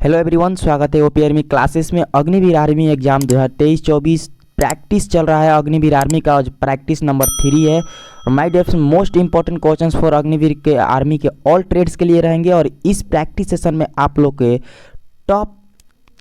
Hello everyone, स्वागत है OP army classes में। अग्निवीर आर्मी एग्जाम 2023-24 प्रैक्टिस चल रहा है। अग्निवीर आर्मी का प्रैक्टिस नंबर 3 है। My dear most important questions for Agniveer के आर्मी के ऑल ट्रेड्स के लिए रहेंगे और इस प्रैक्टिस सेशन में आप लोग के टॉप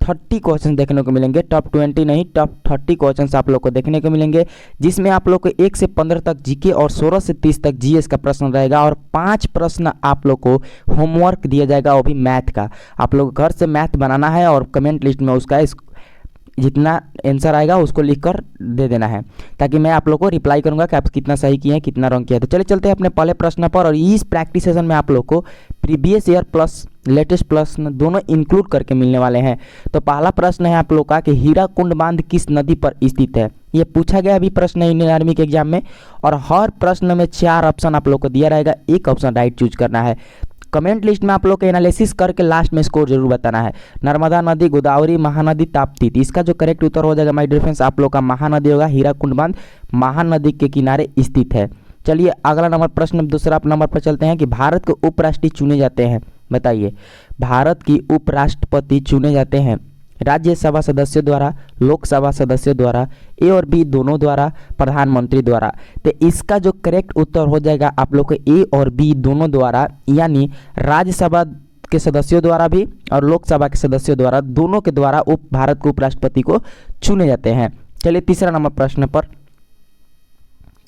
30 क्वेश्चन देखने को मिलेंगे। टॉप 20 नहीं, टॉप 30 क्वेश्चंस आप लोग को देखने को मिलेंगे, जिसमें आप लोग को 1 से 15 तक जीके और 16 से 30 तक जीएस का प्रश्न रहेगा और 5 प्रश्न आप लोग को होमवर्क दिया जाएगा, वो भी मैथ का। आप लोग घर से मैथ बनाना है और कमेंट लिस्ट में उसका जितना आंसर आएगा उसको लिखकर दे देना है, ताकि मैं आप लोग को रिप्लाई करूंगा कि आप कितना सही किए हैं, कितना रॉन्ग किया है। तो चलिए चलते हैं अपने पहले प्रश्न पर। और इस प्रैक्टिस सेशन में आप लोग को प्रीवियस ईयर प्लस लेटेस्ट प्रश्न दोनों इंक्लूड करके मिलने वाले हैं। तो पहला प्रश्न है आप लोग का कि हीराकुंड बांध किस नदी पर स्थित है। ये पूछा गया अभी प्रश्न है इंडियन आर्मी के एग्जाम में, और हर प्रश्न में 4 ऑप्शन आप लोग को दिया रहेगा, एक ऑप्शन राइट चूज करना है। कमेंट लिस्ट में आप लोग को एनालिसिस करके लास्ट में स्कोर जरूर बताना है। नर्मदा नदी, गोदावरी, महानदी, ताप्ती। इसका जो करेक्ट उत्तर हो जाएगा माय डियर फ्रेंड्स आप लोग का महानदी होगा। हीराकुंड बांध महानदी के किनारे स्थित है। चलिए अगला नंबर प्रश्न, दूसरा नंबर पर चलते हैं कि भारत के उपराष्ट्रपति चुने जाते हैं। बताइए, भारत की उपराष्ट्रपति चुने जाते हैं राज्यसभा सदस्यों द्वारा, लोकसभा सदस्यों द्वारा, ए और बी दोनों द्वारा, प्रधानमंत्री द्वारा। तो इसका जो करेक्ट उत्तर हो जाएगा आप लोग को ए और बी दोनों द्वारा, यानी राज्यसभा के सदस्यों द्वारा भी और लोकसभा के सदस्यों द्वारा, दोनों के द्वारा भारत के उपराष्ट्रपति को चुने जाते हैं। चलिए तीसरा नंबर प्रश्न पर।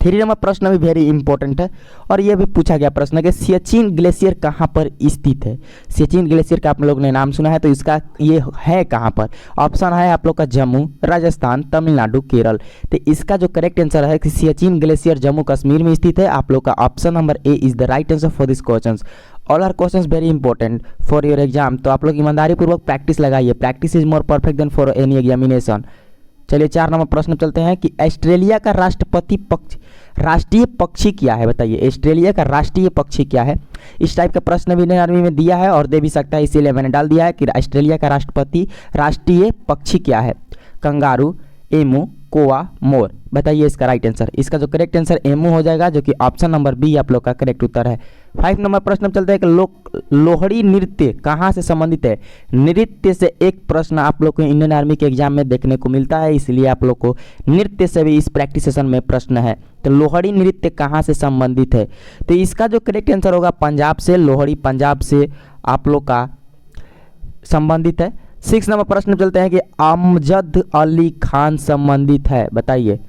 3 नंबर प्रश्न भी वेरी इंपॉर्टेंट है और यह भी पूछा गया प्रश्न है कि सियाचिन ग्लेशियर कहाँ पर स्थित है। सियाचिन ग्लेशियर का आप लोग ने नाम सुना है, तो इसका ये है कहाँ पर। ऑप्शन है आप लोग का जम्मू, राजस्थान, तमिलनाडु, केरल। तो इसका जो करेक्ट आंसर है कि सियाचिन ग्लेशियर जम्मू कश्मीर में स्थित है। आप लोग का option number A is the right answer for this question. All are questions very important for your exam. तो आप लोग ईमानदारी पूर्वक प्रैक्टिस लगाइए। Practice is more perfect than for any examination. चलिए 4 नंबर प्रश्न चलते हैं कि ऑस्ट्रेलिया का राष्ट्रीय पक्षी क्या है। बताइए, ऑस्ट्रेलिया का राष्ट्रीय पक्षी क्या है। इस टाइप का प्रश्न भी इंडियन आर्मी में दिया है और दे भी सकता है, इसीलिए मैंने डाल दिया है कि ऑस्ट्रेलिया का राष्ट्रीय पक्षी क्या है। कंगारू, एमू, कोआ, मोर। बताइए इसका राइट आंसर। इसका जो करेक्ट आंसर एमू हो जाएगा, जो कि ऑप्शन नंबर बी आप लोग का करेक्ट उत्तर है। 5 नंबर प्रश्न चलते हैं कि लोहड़ी नृत्य कहाँ से संबंधित है। नृत्य से एक प्रश्न आप लोग को इंडियन आर्मी के एग्जाम में देखने को मिलता है, इसलिए आप लोग को नृत्य से भी इस प्रैक्टिस सेशन में प्रश्न है। तो लोहड़ी नृत्य कहाँ से संबंधित है, तो इसका जो करेक्ट आंसर होगा पंजाब से। लोहड़ी पंजाब से आप लोग का संबंधित है। 6 नंबर प्रश्न चलते हैं कि अमजद अली खान संबंधित है। बताइए,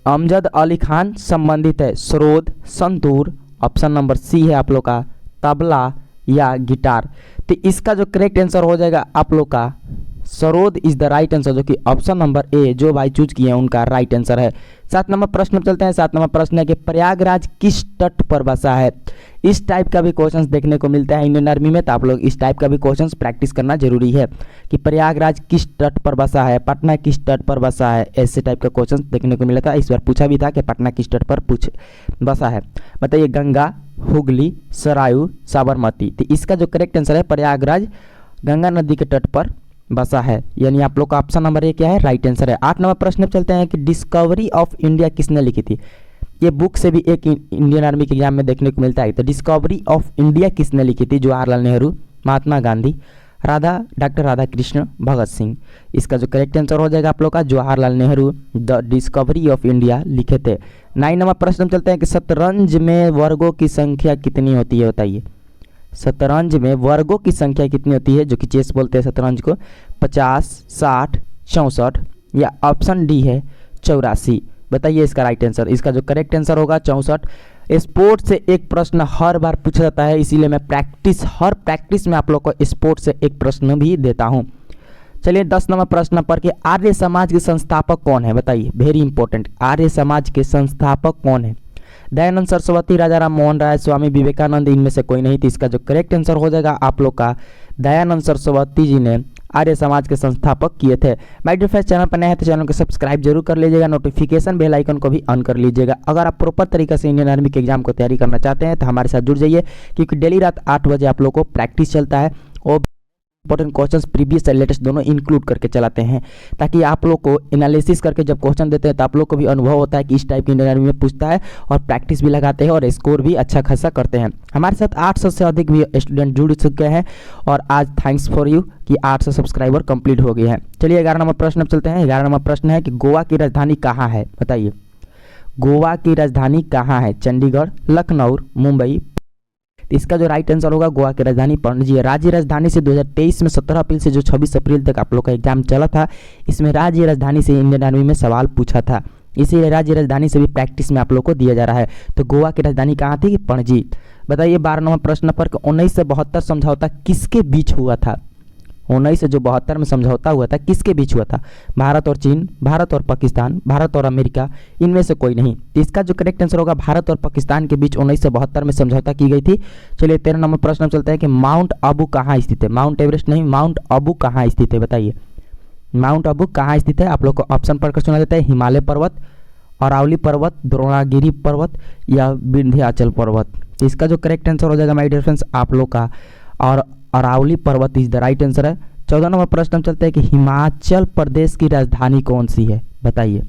अमजद अली खान संबंधित है sarod, santoor, option number C है आप लोग का तबला या गिटार। तो इसका जो करेक्ट आंसर हो जाएगा आप लोग का sarod is the right answer, जो कि ऑप्शन नंबर ए जो भाई चूज किए हैं उनका राइट आंसर है। 7 नंबर प्रश्न चलते हैं। 7 नंबर प्रश्न है कि प्रयागराज किस तट पर बसा है। इस टाइप का भी क्वेश्चंस देखने को मिलता है इंडियन आर्मी में, तो आप लोग इस टाइप का भी क्वेश्चंस प्रैक्टिस करना जरूरी है कि प्रयागराज किस तट पर बसा है, पटना किस तट पर बसा है। ऐसे टाइप का क्वेश्चंस देखने को मिला था। इस बार पूछा भी था कि पटना किस तट पर बसा है। बताइए, गंगा, हुगली, सरायू, साबरमती। तो इसका जो करेक्ट आंसर है प्रयागराज गंगा नदी के तट पर बसा है, यानी आप लोग का ऑप्शन नंबर ए क्या है, राइट आंसर है। 8 नंबर प्रश्न चलते हैं कि डिस्कवरी ऑफ इंडिया किसने लिखी थी। ये बुक से भी एक इंडियन आर्मी के एग्जाम में देखने को मिलता है। तो डिस्कवरी ऑफ इंडिया किसने लिखी थी। जवाहरलाल नेहरू, महात्मा गांधी, डॉक्टर राधा कृष्ण, भगत सिंह। इसका जो करेक्ट आंसर हो जाएगा आप लोग का Jawaharlal Nehru the discovery of India लिखे थे। 9 नंबर प्रश्न चलते हैं कि शतरंज में वर्गों की संख्या कितनी होती है। बताइए, शतरंज में वर्गों की संख्या कितनी होती है, जो कि चेस बोलते हैं शतरंज को। 50, 60, 64 या ऑप्शन डी है 84। बताइए इसका राइट आंसर। इसका जो करेक्ट आंसर होगा 64। स्पोर्ट से एक प्रश्न हर बार पूछा जाता है, इसीलिए मैं हर प्रैक्टिस में आप लोग को स्पोर्ट से एक प्रश्न भी देता हूँ। चलिए 10 नंबर प्रश्न पर कि आर्य समाज के संस्थापक कौन है। बताइए, वेरी इंपॉर्टेंट, आर्य समाज के संस्थापक कौन है। दयानंद सरस्वती, राजा राम मोहन राय, स्वामी विवेकानंद, इनमें से कोई नहीं। तो इसका जो करेक्ट आंसर हो जाएगा आप लोग का दयानंद सरस्वती जी ने आर्य समाज के संस्थापक किए थे। माय डियर फ्रेंड्स, चैनल पर नए हैं तो चैनल को सब्सक्राइब जरूर कर लीजिएगा, नोटिफिकेशन बेल आइकन को भी ऑन कर लीजिएगा। अगर आप प्रॉपर तरीके से इंडियन आर्मी के एग्जाम को तैयारी करना चाहते हैं तो हमारे साथ जुड़ जाइए, क्योंकि डेली रात 8 बजे आप लोग को प्रैक्टिस चलता है। और इंपॉर्टेंट क्वेश्चंस प्रीवियस और लेटेस्ट दोनों इंक्लूड करके चलाते हैं, ताकि आप लोग को एनालिसिस करके जब क्वेश्चन देते हैं तो आप लोग को भी अनुभव होता है कि इस टाइप की इंडियन आर्मी में पूछता है, और प्रैक्टिस भी लगाते हैं और स्कोर भी अच्छा खासा करते हैं। हमारे साथ 800 से अधिक भी स्टूडेंट जुड़ चुके हैं, और आज थैंक्स फॉर यू कि 800 सब्सक्राइबर कंप्लीट हो गए हैं। चलिए 11 नंबर प्रश्न अब चलते हैं। 11 नंबर प्रश्न है कि गोवा की राजधानी कहाँ है, बताइए। गोवा की राजधानी कहाँ है? चंडीगढ़, लखनऊ, मुंबई। तो इसका जो राइट आंसर होगा गोवा की राजधानी पणजी है। राज्य राजधानी से 2023 में 17 अप्रैल से जो 26 अप्रैल तक आप लोग का एग्जाम चला था, इसमें राज्य राजधानी से इंडियन आर्मी में सवाल पूछा था, इसीलिए राज्य राजधानी से भी प्रैक्टिस में आप लोग को दिया जा रहा है। तो गोवा की राजधानी कहाँ थी? पणजी। बताइए 12 नंबर प्रश्न पर 1972 समझौता किसके बीच हुआ था? 1972 में समझौता हुआ था, किसके बीच हुआ था? भारत और चीन, भारत और पाकिस्तान, भारत और अमेरिका, इनमें से कोई नहीं। तो इसका जो करेक्ट आंसर होगा भारत और पाकिस्तान के बीच 1972 में समझौता की गई थी। चलिए 13 नंबर प्रश्न चलता है कि माउंट आबू कहाँ स्थित है? माउंट एवरेस्ट नहीं, माउंट आबू कहाँ स्थित है, बताइए। माउंट आबू कहाँ स्थित है? आप लोग को ऑप्शन पढ़कर सुना देता है। हिमालय पर्वत, अरावली पर्वत, द्रोणागिरी पर्वत या विंध्याचल पर्वत। तो इसका जो करेक्ट आंसर हो जाएगा माय डियर फ्रेंड्स आप लोग का और अरावली पर्वत इज द राइट आंसर है। 14 नंबर प्रश्न हम चलते हैं कि हिमाचल प्रदेश की राजधानी कौन सी है, बताइए।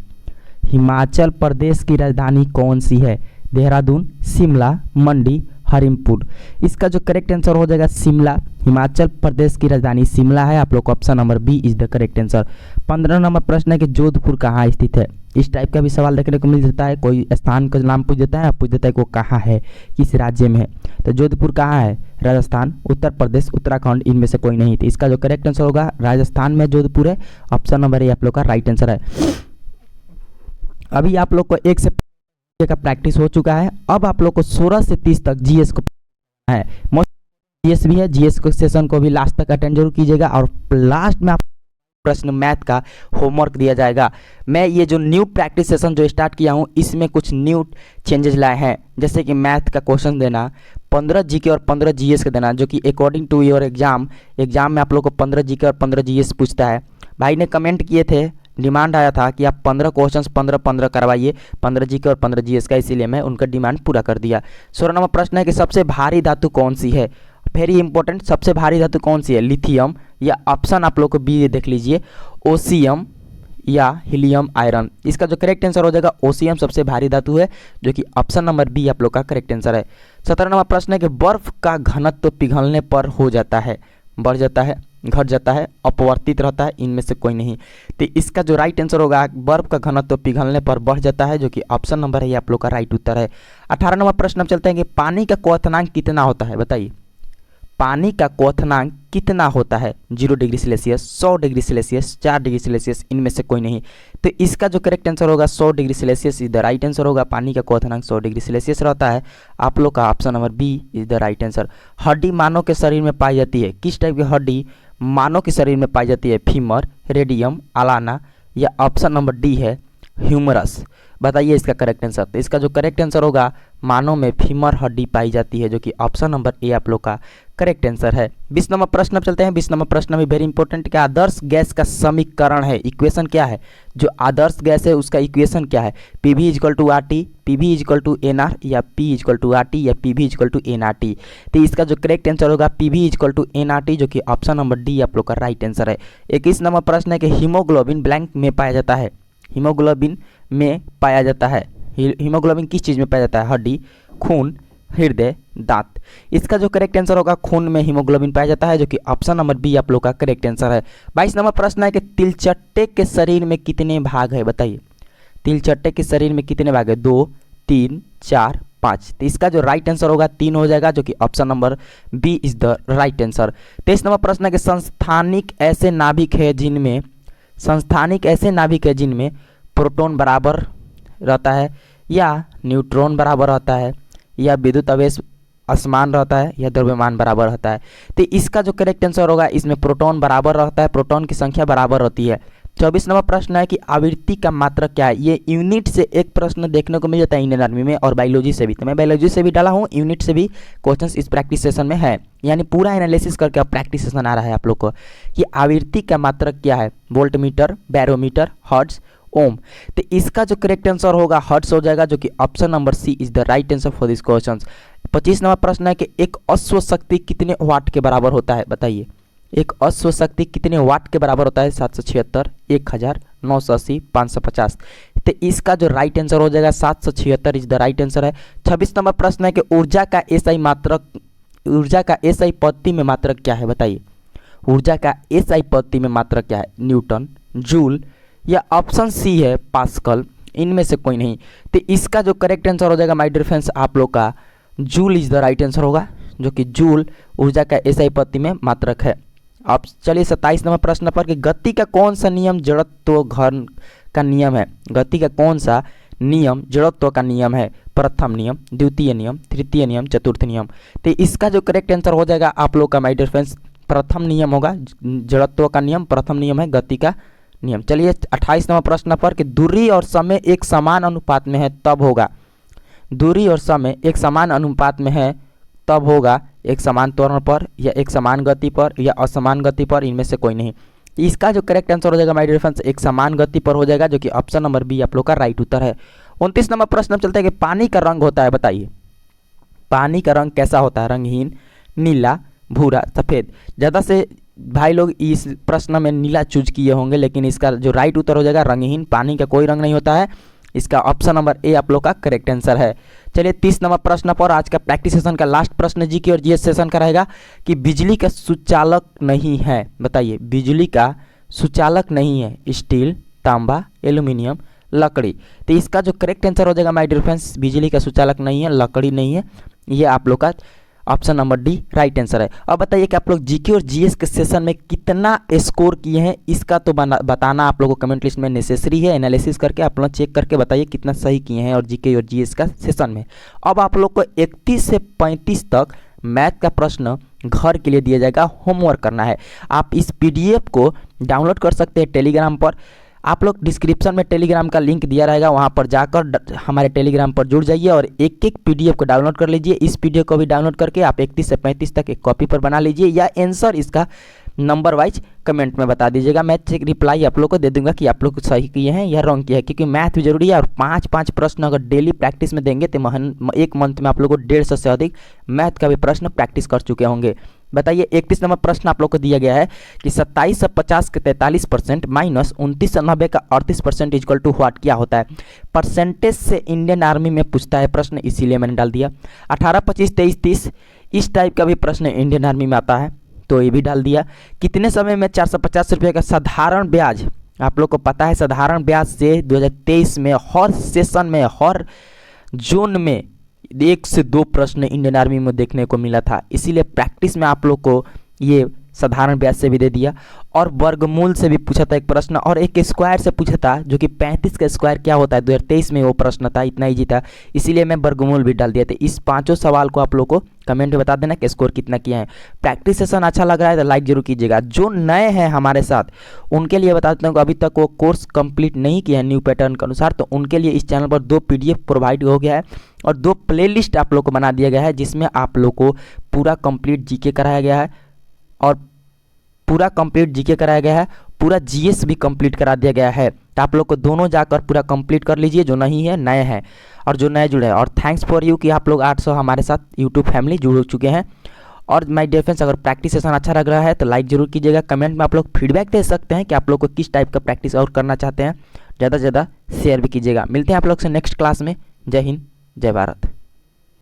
हिमाचल प्रदेश की राजधानी कौन सी है? देहरादून, शिमला, मंडी, हरिमपुर। इसका जो करेक्ट आंसर हो जाएगा शिमला। हिमाचल प्रदेश की राजधानी शिमला है। आप लोग को option number B is the correct answer. 15 number प्रश्न है कि जोधपुर कहाँ स्थित है? इस टाइप का भी सवाल देखने को मिल जाता है, कोई स्थान का नाम पूछ देता है, पूछ देता है कि वो कहाँ है, किस राज्य में है। तो जोधपुर कहाँ है? राजस्थान, उत्तर प्रदेश, उत्तराखंड, इनमें से कोई नहीं। तो इसका जो करेक्ट आंसर होगा राजस्थान में जोधपुर है। ऑप्शन नंबर ए आप लोग का राइट आंसर है। अभी आप लोग को 1 से का प्रैक्टिस हो चुका है। अब आप लोग को 16 से 30 तक जीएस को है। मोस्ट जीएस भी है, जीएस को सेशन को भी लास्ट तक अटेंड जरूर कीजिएगा, और लास्ट में आप प्रश्न मैथ का होमवर्क दिया जाएगा। मैं ये जो न्यू प्रैक्टिस सेशन जो स्टार्ट किया हूँ, इसमें कुछ न्यू चेंजेस लाए हैं, जैसे कि मैथ का क्वेश्चन देना, 15 जीके और 15 जीएस का देना, जो कि अकॉर्डिंग टू योर एग्जाम में आप लोग को 15 जीके और 15 जीएस पूछता है। भाई ने कमेंट किए थे, डिमांड आया था कि आप 15 क्वेश्चंस 15-15 करवाइए, 15 जीके और 15 जीएस का, इसीलिए मैं उनका डिमांड पूरा कर दिया। 16 नंबर प्रश्न है कि सबसे भारी धातु कौन सी है? वेरी इंपॉर्टेंट, सबसे भारी धातु कौन सी है? लिथियम, या ऑप्शन आप लोग को बी देख लीजिए, ओसियम या हीलियम आयरन। इसका जो करेक्ट आंसर हो जाएगा ओसियम सबसे भारी धातु है, जो कि ऑप्शन नंबर बी आप लोग का करेक्ट आंसर है। 17 नंबर प्रश्न है कि बर्फ का घनत्व पिघलने पर हो जाता है, बढ़ जाता है, घट जाता है, अपवर्तित रहता है, इनमें से कोई नहीं। तो इसका जो राइट आंसर होगा बर्फ का घनत्व पिघलने पर बढ़ जाता है, जो कि ऑप्शन नंबर है, ये आप लोग का राइट उत्तर है। 18 नंबर प्रश्न हम चलते हैं कि पानी का क्वथनांक कितना होता है, बताइए। पानी का क्वथनांक कितना होता है? 0 degree Celsius, 100 degree Celsius, 4 degree Celsius, इनमें से कोई नहीं। तो इसका जो करेक्ट आंसर होगा 100 degree Celsius is the right answer होगा। पानी का क्वथनांक 100 डिग्री सेल्सियस रहता है। आप लोग का option number B is the right answer. हड्डी मानव के शरीर में पाई जाती है, किस टाइप की हड्डी मानव के शरीर में पाई जाती है? फीमर, रेडियम, अलाना, या ऑप्शन नंबर डी है ह्यूमरस। बताइए इसका करेक्ट आंसर। तो इसका जो करेक्ट आंसर होगा मानव में फीमर हड्डी पाई जाती है, जो कि ऑप्शन नंबर ए आप लोग का करेक्ट आंसर है। 20 नंबर प्रश्न अब चलते हैं। 20 नंबर प्रश्न में वेरी इंपॉर्टेंट, क्या आदर्श गैस का समीकरण है, इक्वेशन क्या है? जो आदर्श गैस है उसका इक्वेशन क्या है? PV equal to R T, PV equal to N R, या P equal to R T, या PV equal to N R T. तो इसका जो करेक्ट आंसर होगा PV equal to N R T, जो कि ऑप्शन नंबर डी आप लोग का राइट आंसर है। 21 नंबर प्रश्न है कि हीमोग्लोबिन ब्लैंक में पाया जाता है, हीमोग्लोबिन में पाया जाता है। हीमोग्लोबिन किस चीज़ में पाया जाता है? हड्डी, खून, हृदय, दांत। इसका जो करेक्ट आंसर होगा खून में हीमोग्लोबिन पाया जाता है, जो कि ऑप्शन नंबर बी आप लोग का करेक्ट आंसर है। 22 नंबर प्रश्न है कि तिलचट्टे के शरीर में कितने भाग है, बताइए। तिलचट्टे के शरीर में कितने भाग है? 2, 3, 4, 5। तो इसका जो राइट आंसर होगा 3 हो जाएगा, जो कि option number B is the right answer. 23 number प्रश्न है कि संस्थानिक ऐसे नाभिक है जिनमें प्रोटॉन बराबर रहता है, या न्यूट्रॉन बराबर रहता है, या विद्युत आवेश असमान रहता है, या द्रव्यमान बराबर रहता है। तो इसका जो करेक्ट आंसर होगा इसमें प्रोटॉन बराबर रहता है, प्रोटॉन की संख्या बराबर होती है। 24 नंबर प्रश्न है कि आवृत्ति का मात्रक क्या है? ये यूनिट से एक प्रश्न देखने को मिल जाता है इंडियन आर्मी में, और बायोलॉजी से भी। तो मैं बायोलॉजी से भी डाला हूँ, यूनिट से भी क्वेश्चंस इस प्रैक्टिस सेशन में है, यानी पूरा एनालिसिस करके अब प्रैक्टिस सेशन आ रहा है आप लोग को कि आवृत्ति का मात्रक क्या है? वोल्टमीटर, बैरोमीटर, हर्ट्ज, ओम। तो इसका जो करेक्ट आंसर होगा हर्ट्ज हो जाएगा, जो कि option number C is the right answer for this question. 25 number प्रश्न है कि एक अश्व शक्ति कितने वाट के बराबर होता है, बताइए। एक अश्व शक्ति कितने वाट के बराबर होता है? 776, 1000, 980, 550। तो इसका जो राइट आंसर हो जाएगा 776 इज द राइट आंसर है। 26 नंबर प्रश्न है कि ऊर्जा का एसआई पद्धति में मात्रक क्या है? बताइए, ऊर्जा का एसआई पद्धति में मात्रक क्या है? न्यूटन, जूल या ऑप्शन सी है पास्कल, इनमें से कोई नहीं। तो इसका जो करेक्ट आंसर हो जाएगा माय डियर फ्रेंड्स आप लोग का joule is the right answer होगा, जो कि जूल ऊर्जा का एसआई पद्धति में मात्रक है। अब चलिए 27 नंबर प्रश्न पर कि गति का कौन सा नियम जड़त्व घन का नियम है? गति का कौन सा नियम जड़त्व का नियम है? प्रथम नियम, द्वितीय नियम, तृतीय नियम, चतुर्थ नियम। तो इसका जो करेक्ट आंसर हो जाएगा आप लोग का माय डियर फ्रेंड्स प्रथम नियम होगा। जड़त्व का नियम प्रथम नियम है, गति का नियम। चलिए 28 नंबर प्रश्न पर कि दूरी और समय एक समान अनुपात में है तब होगा। दूरी और समय एक समान अनुपात में है तब होगा एक समान त्वरण पर या एक समान गति पर या असमान गति पर, इनमें से कोई नहीं। इसका जो करेक्ट आंसर हो जाएगा माय डियर फ्रेंड्स एक समान गति पर हो जाएगा, जो कि ऑप्शन नंबर बी आप लोग का राइट उत्तर है। 29 नंबर प्रश्न चलते हैं कि पानी का रंग होता है, बताइए पानी का रंग कैसा होता है? रंगहीन, नीला, भूरा, सफ़ेद। ज़्यादा से भाई लोग इस प्रश्न में नीला चूज किए होंगे, लेकिन इसका जो राइट उत्तर हो जाएगा रंगहीन। पानी का कोई रंग नहीं होता है, इसका ऑप्शन नंबर ए आप लोग का करेक्ट आंसर है। चलिए 30 नंबर प्रश्न पर आज का प्रैक्टिस सेशन का लास्ट प्रश्न जीके और जीएस सेशन का रहेगा कि बिजली का सुचालक नहीं है। बताइए, बिजली का सुचालक नहीं है स्टील, तांबा, एल्यूमिनियम, लकड़ी। तो इसका जो करेक्ट आंसर हो जाएगा माय डियर फ्रेंड्स बिजली का सुचालक नहीं है, लकड़ी नहीं है, ये आप लोग का option number D right answer है। अब बताइए कि आप लोग जीके और जीएस के सेशन में कितना स्कोर किए हैं, इसका तो बताना आप लोगों को कमेंट लिस्ट में नेसेसरी है। एनालिसिस करके आप लोग चेक करके बताइए कितना सही किए हैं और जीके और जीएस का सेशन में। अब आप लोग को 31 से 35 तक मैथ का प्रश्न घर के लिए दिया जाएगा, होमवर्क करना है। आप इस पीडीएफ को डाउनलोड कर सकते हैं टेलीग्राम पर। आप लोग डिस्क्रिप्शन में टेलीग्राम का लिंक दिया रहेगा, वहाँ पर जाकर हमारे टेलीग्राम पर जुड़ जाइए और एक एक पीडीएफ को डाउनलोड कर लीजिए। इस पीडीएफ को भी डाउनलोड करके आप 31 से 35 तक एक कॉपी पर बना लीजिए या आंसर इसका नंबर वाइज कमेंट में बता दीजिएगा। मैं चेक रिप्लाई आप लोग को दे दूंगा कि आप लोग सही किए हैं या रॉन्ग किए हैं, क्योंकि मैथ भी जरूरी है और 5-5 प्रश्न अगर डेली प्रैक्टिस में देंगे तो एक मंथ में आप लोग को 150 से अधिक मैथ का भी प्रश्न प्रैक्टिस कर चुके होंगे। बताइए 31 नंबर प्रश्न आप लोग को दिया गया है कि 27 से 50 के 43% माइनस 29 से 90 का 38% इक्वल टू व्हाट क्या होता है? परसेंटेज से इंडियन आर्मी में पूछता है प्रश्न, इसीलिए मैंने डाल दिया। 18, 25, 23, 30 इस टाइप का भी प्रश्न इंडियन आर्मी में आता है, तो ये भी डाल दिया। कितने समय में 450 रुपये का साधारण ब्याज, आप लोग को पता है साधारण ब्याज से 2023 में हर सेशन में हर जोन में 1 से 2 प्रश्न इंडियन आर्मी में देखने को मिला था, इसीलिए प्रैक्टिस में आप लोग को ये साधारण ब्याज से भी दे दिया। और वर्गमूल से भी पूछा था एक प्रश्न और एक स्क्वायर से पूछा था, जो कि 35 का स्क्वायर क्या होता है 2023 में वो प्रश्न था, इतना ईजी था, इसीलिए मैं वर्गमूल भी डाल दिया था। इस 5 सवाल को आप लोग को कमेंट में बता देना कि स्कोर कितना किया है। प्रैक्टिस सेशन अच्छा लग रहा है तो लाइक जरूर कीजिएगा। जो नए हैं हमारे साथ उनके लिए बता देता हूँ कि अभी तक वो कोर्स कंप्लीट नहीं किया है न्यू पैटर्न के अनुसार, तो उनके लिए इस चैनल पर 2 पीडीएफ प्रोवाइड हो गया है और 2 प्लेलिस्ट आप लोग को बना दिया गया है, जिसमें आप लोग को पूरा कंप्लीट जीके कराया गया है और पूरा कंप्लीट जीके कराया गया है, पूरा जीएस भी कंप्लीट करा दिया गया है। तो आप लोग को दोनों जाकर पूरा कंप्लीट कर लीजिए, जो नहीं है नए हैं और जो नए जुड़े हैं। और थैंक्स फॉर यू कि आप लोग 800 हमारे साथ यूट्यूब फैमिली जुड़ चुके हैं। और माय डियर फ्रेंड्स, अगर प्रैक्टिस सेशन अच्छा लग रहा है तो लाइक जरूर कीजिएगा। कमेंट में आप लोग फीडबैक दे सकते हैं कि आप लोग को किस टाइप का प्रैक्टिस और करना चाहते हैं, ज़्यादा से ज़्यादा शेयर भी कीजिएगा। मिलते हैं आप लोग से नेक्स्ट क्लास में। जय हिंद, जय भारत।